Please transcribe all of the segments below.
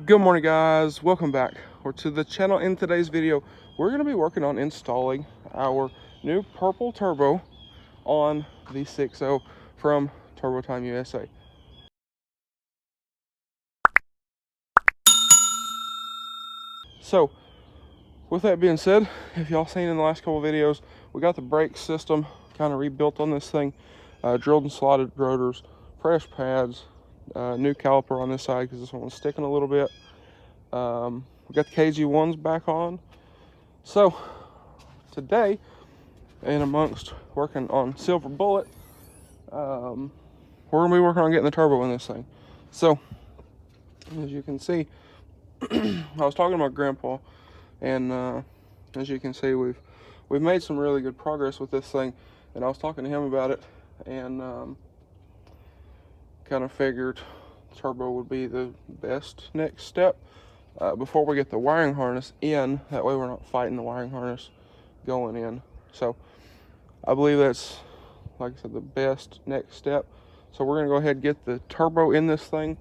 Good morning, guys. Welcome back to the channel. In today's video, we're going to be working on installing our new purple turbo on the 6.0 from Turbo Time USA. So with that being said, if y'all seen in the last couple of videos, we got the brake system kind of rebuilt on this thing, drilled and slotted rotors, fresh pads, new caliper on this side because this one was sticking a little bit. We got the KG1s back on. So today, in amongst working on Silver Bullet, we're gonna be working on getting the turbo in this thing. So as you can see, I was talking to my grandpa, and as you can see, we've made some really good progress with this thing. And I was talking to him about it, and kind of figured turbo would be the best next step before we get the wiring harness in. That way we're not fighting the wiring harness going in. So I believe that's, like I said, the best next step. So we're gonna go ahead and get the turbo in this thing,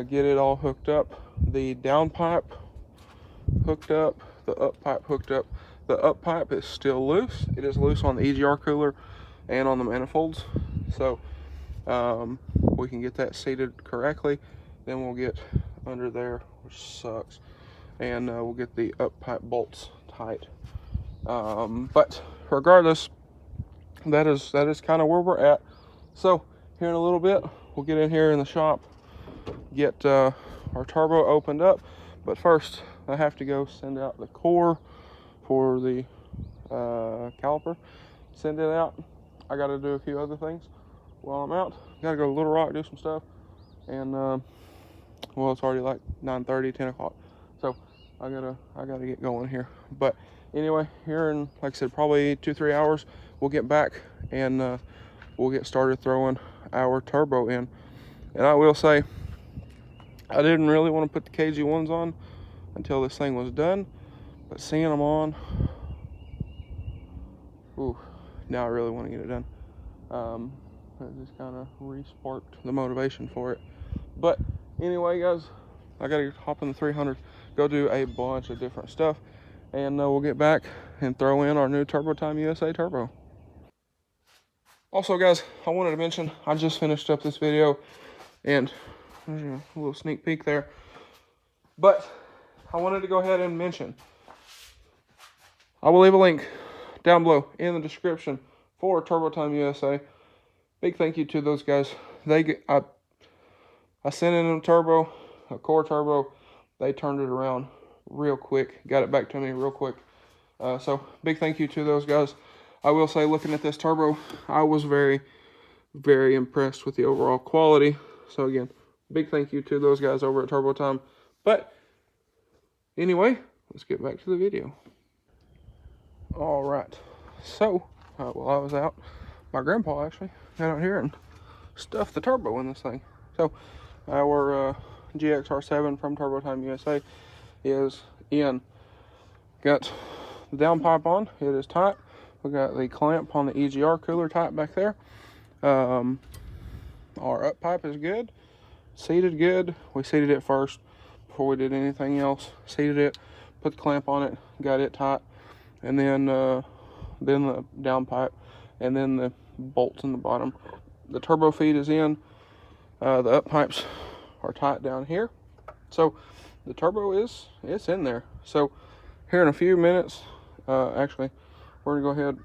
get it all hooked up, the down pipe hooked up, the up pipe hooked up. The up pipe is still loose. It is loose on the EGR cooler and on the manifolds. So we can get that seated correctly. Then we'll get under there, which sucks, and we'll get the up pipe bolts tight. But regardless, that is kind of where we're at. So here in a little bit, we'll get in here in the shop, get our turbo opened up. But first, I have to go send out the core for the caliper. Send it out. I got to do a few other things while I'm out. Got to go to Little Rock, do some stuff, and well, it's already like 9:30, 10 o'clock. So I gotta get going here. But anyway, here in, like I said, probably 2-3 hours, we'll get back and we'll get started throwing our turbo in. And I will say, I didn't really want to put the KG1s on until this thing was done, but seeing them on, ooh, now I really want to get it done. That just kind of re-sparked the motivation for it. But anyway, guys, I gotta hop in the 300, go do a bunch of different stuff, and we'll get back and throw in our new Turbo Time USA turbo. Also, guys, I wanted to mention, I just finished up this video, and there's a little sneak peek there. But I wanted to go ahead and mention, I will leave a link down below in the description for Turbo Time USA. Big thank you to those guys. I sent in a turbo, a core turbo. They turned it around real quick, got it back to me real quick. So big thank you to those guys. I will say, looking at this turbo, I was very, very impressed with the overall quality. So again, big thank you to those guys over at Turbo Time. But anyway, let's get back to the video. All right. So while I was out, my grandpa actually got out here and stuffed the turbo in this thing. So our GXR-7 from Turbo Time USA is in. Got the down pipe on, it is tight. We got the clamp on the EGR cooler tight back there. Our up pipe is good, seated good. We seated it first before we did anything else. Seated it, put the clamp on it, got it tight, and then the down pipe, and then the bolts in the bottom. The turbo feed is in. The up pipes are tight down here. So the turbo it's in there. So here in a few minutes, actually, we're gonna go ahead,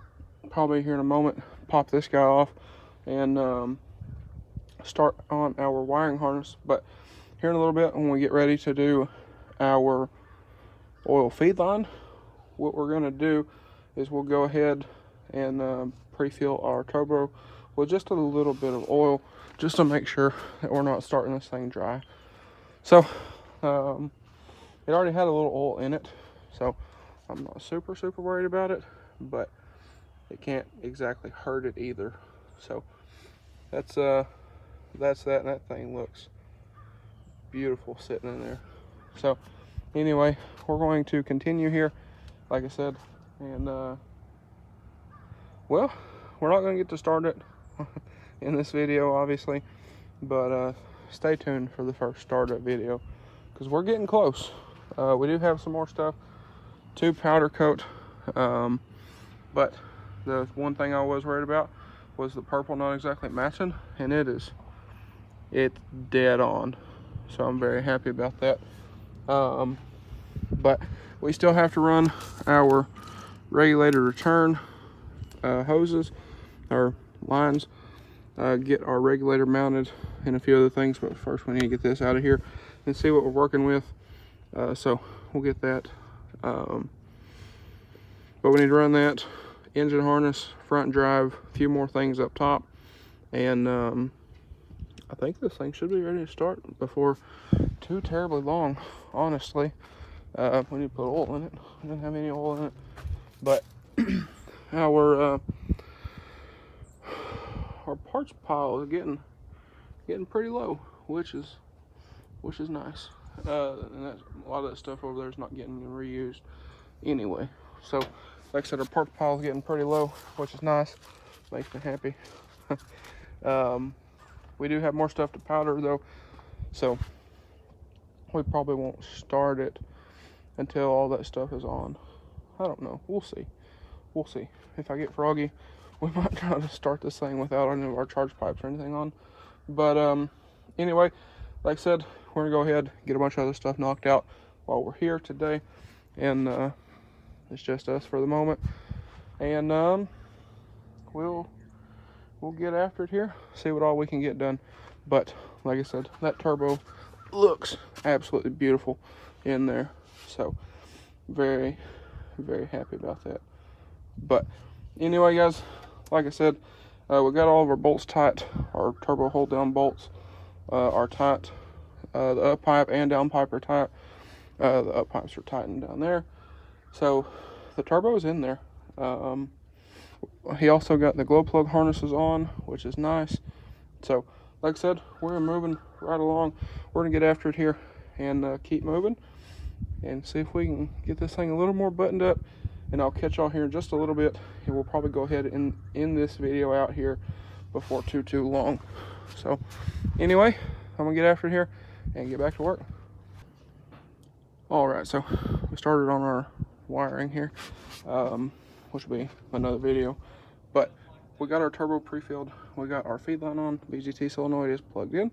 probably here in a moment, pop this guy off and start on our wiring harness. But here in a little bit, when we get ready to do our oil feed line, what we're gonna do is we'll go ahead and pre-fill our turbo with just a little bit of oil, just to make sure that we're not starting this thing dry. So it already had a little oil in it, so I'm not super worried about it, but it can't exactly hurt it either. So that's that, and that thing looks beautiful sitting in there. So anyway, we're going to continue here, like I said, and well, we're not going to get to start it in this video, obviously, but stay tuned for the first startup video. because we're getting close. We do have some more stuff to powder coat, but the one thing I was worried about was the purple not exactly matching, and it's dead on. So I'm very happy about that. But we still have to run our regulator return hoses or lines, get our regulator mounted and a few other things, but first we need to get this out of here and see what we're working with. So we'll get that, but we need to run that engine harness, front drive, a few more things up top, and I think this thing should be ready to start before too terribly long, honestly. We need to put oil in it. I didn't have any oil in it, but our parts pile is getting pretty low, which is nice. And that's, a lot of that stuff over there is not getting reused anyway. So, like I said, our parts pile is getting pretty low, which is nice. Makes me happy. We do have more stuff to powder though, so we probably won't start it until all that stuff is on. I don't know. We'll see. We'll see. If I get froggy, we might try to start this thing without any of our charge pipes or anything on. But anyway, like I said, we're gonna go ahead and get a bunch of other stuff knocked out while we're here today, and it's just us for the moment. And we'll get after it here, see what all we can get done. But like I said, that turbo looks absolutely beautiful in there, so very, very happy about that. But anyway, guys, like I said, we got all of our bolts tight. Our turbo hold down bolts are tight. The up pipe and down pipe are tight. The up pipes are tightened down there, so the turbo is in there. He also got the glow plug harnesses on, which is nice. So like I said, we're moving right along. We're gonna get after it here and keep moving and see if we can get this thing a little more buttoned up, and I'll catch y'all here in just a little bit, and we'll probably go ahead and end this video out here before too long. So anyway, I'm gonna get after it here and get back to work. All right, so we started on our wiring here, which will be another video, but we got our turbo pre-filled, we got our feed line on, BGT solenoid is plugged in,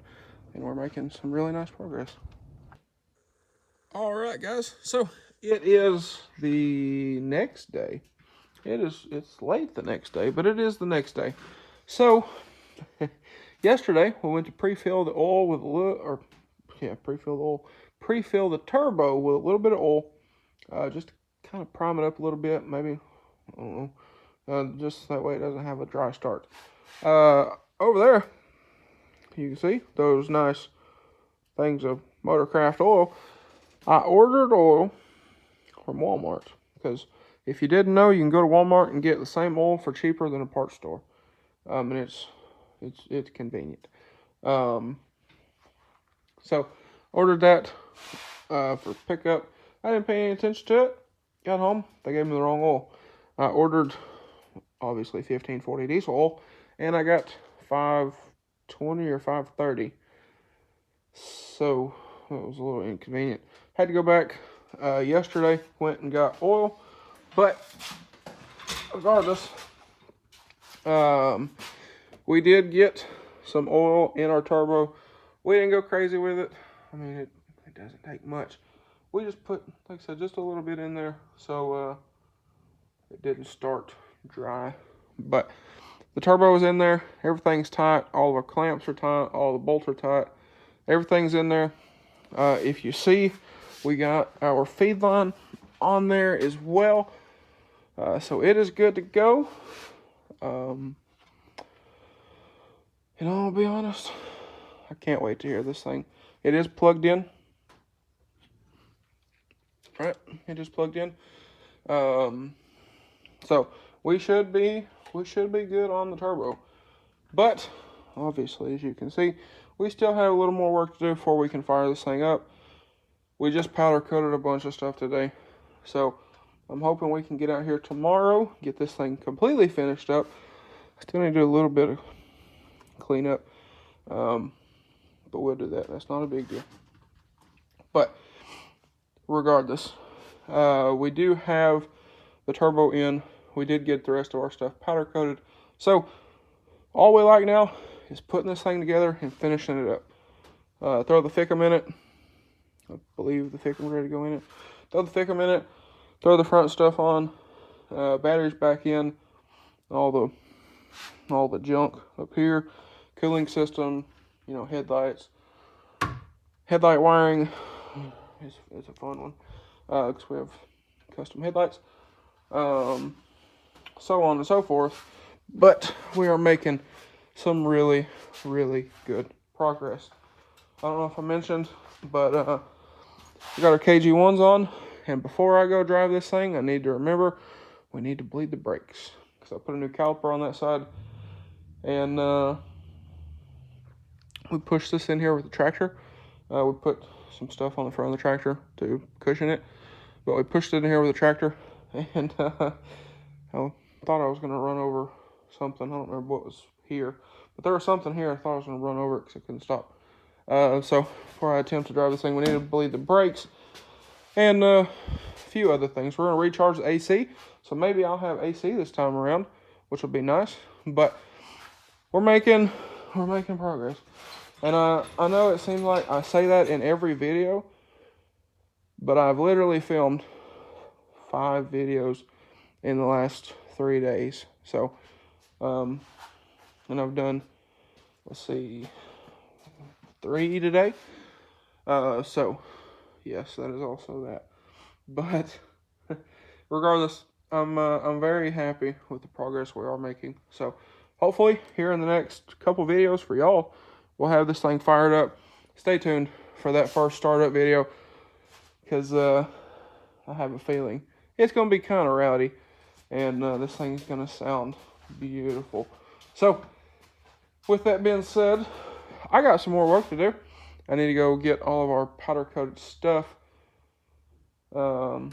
and we're making some really nice progress. All right, guys, so it is the next day. It's late the next day, but it is the next day. So yesterday we went to pre-fill the oil with a little, pre-fill the turbo with a little bit of oil, just to kind of prime it up a little bit, maybe, I don't know, just that way it doesn't have a dry start. Over there, you can see those nice things of Motorcraft oil. I ordered oil from Walmart, because if you didn't know, you can go to Walmart and get the same oil for cheaper than a parts store, and it's convenient. So ordered that for pickup. I didn't pay any attention to it. Got home, they gave me the wrong oil. I ordered obviously 1540 diesel oil, and I got 520 or 530. So it was a little inconvenient. Had to go back yesterday, went and got oil, but regardless, we did get some oil in our turbo. We didn't go crazy with it. I mean, it doesn't take much. We just put, like I said, just a little bit in there, so it didn't start dry. But the turbo is in there. Everything's tight. All of our clamps are tight. All the bolts are tight. Everything's in there. If you see, we got our feed line on there as well. So it is good to go. And I'll be honest, I can't wait to hear this thing. It is plugged in. All right, it is plugged in. So we should be good on the turbo. But obviously, as you can see, we still have a little more work to do before we can fire this thing up. We just powder coated a bunch of stuff today, so I'm hoping we can get out here tomorrow, get this thing completely finished up. I still need to do a little bit of cleanup, but we'll do that. That's not a big deal. But regardless, we do have the turbo in. We did get the rest of our stuff powder coated. So all we like now is putting this thing together and finishing it up. Throw the thickum in it. I believe the thickum's ready to go in it. Throw the thickum in it. Throw the front stuff on. Batteries back in. All the junk up here. Cooling system. You know, headlights. Headlight wiring is a fun one. Because we have custom headlights. So on and so forth. But we are making some really, really good progress. I don't know if I mentioned, but we got our KG1s on, and before I go drive this thing, I need to remember we need to bleed the brakes, because I put a new caliper on that side, and we pushed this in here with the tractor. We put some stuff on the front of the tractor to cushion it, but we pushed it in here with the tractor, and I thought I was going to run over something. I don't remember what was here, but there was something here. I thought I was going to run over it because I couldn't stop. So before I attempt to drive this thing, we need to bleed the brakes and a few other things. We're going to recharge the AC, so maybe I'll have AC this time around, which will be nice. But we're making progress. And I know it seems like I say that in every video, but I've literally filmed 5 videos in the last 3 days. So, and I've done, let's see, 3 today. So yes, that is also that. But regardless, I'm very happy with the progress we are making. So hopefully here in the next couple videos for y'all, we'll have this thing fired up. Stay tuned for that first startup video, because I have a feeling it's going to be kind of rowdy, and this thing's going to sound beautiful. So with that being said, I got some more work to do. I need to go get all of our powder coated stuff off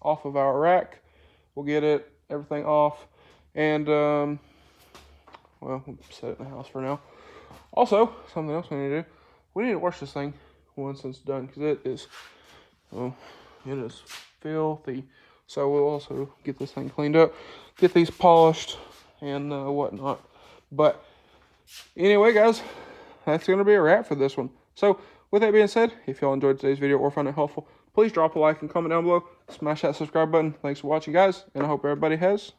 of our rack. We'll get everything off, and well, we'll set it in the house for now. Also, something else we need to do, we need to wash this thing once it's done, because it is filthy. So we'll also get this thing cleaned up, get these polished and whatnot. But anyway, guys, that's going to be a wrap for this one. So with that being said, if y'all enjoyed today's video or found it helpful, please drop a like and comment down below. Smash that subscribe button. Thanks for watching, guys, and I hope everybody has